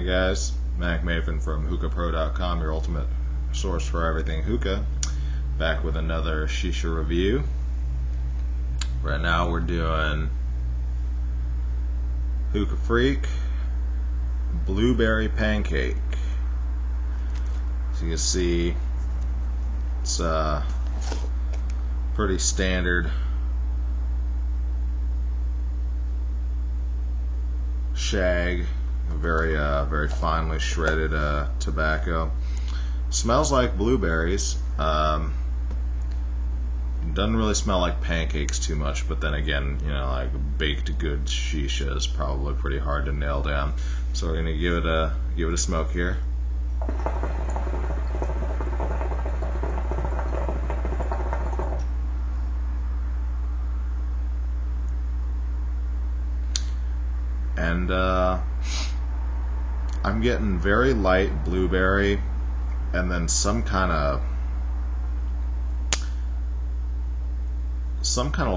Hey guys, Mac Maven from hookahpro.com, your ultimate source for everything hookah. Back with another shisha review. Right now we're doing Hookah Freak Blueberry Pancake. So you can see it's pretty standard shag, very finely shredded tobacco. Smells like blueberries. Doesn't really smell like pancakes too much, but then again, you know, like baked good shisha is probably pretty hard to nail down. So we're gonna give it a smoke here. And I'm getting very light blueberry, and then some kind of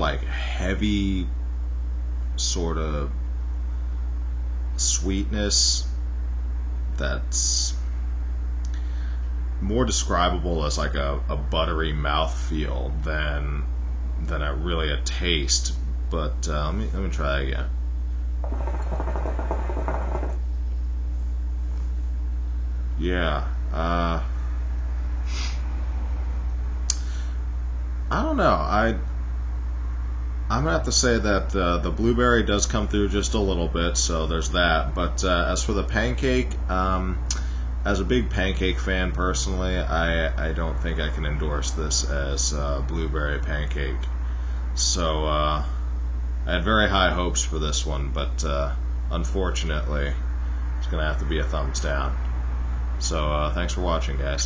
like heavy sort of sweetness that's more describable as like a buttery mouthfeel than really a taste. But let me try again. Yeah, I don't know. I'm gonna have to say that the blueberry does come through just a little bit, so there's that. But as for the pancake, as a big pancake fan personally, I don't think I can endorse this as blueberry pancake. So I had very high hopes for this one, but unfortunately, it's gonna have to be a thumbs down. So thanks for watching, guys.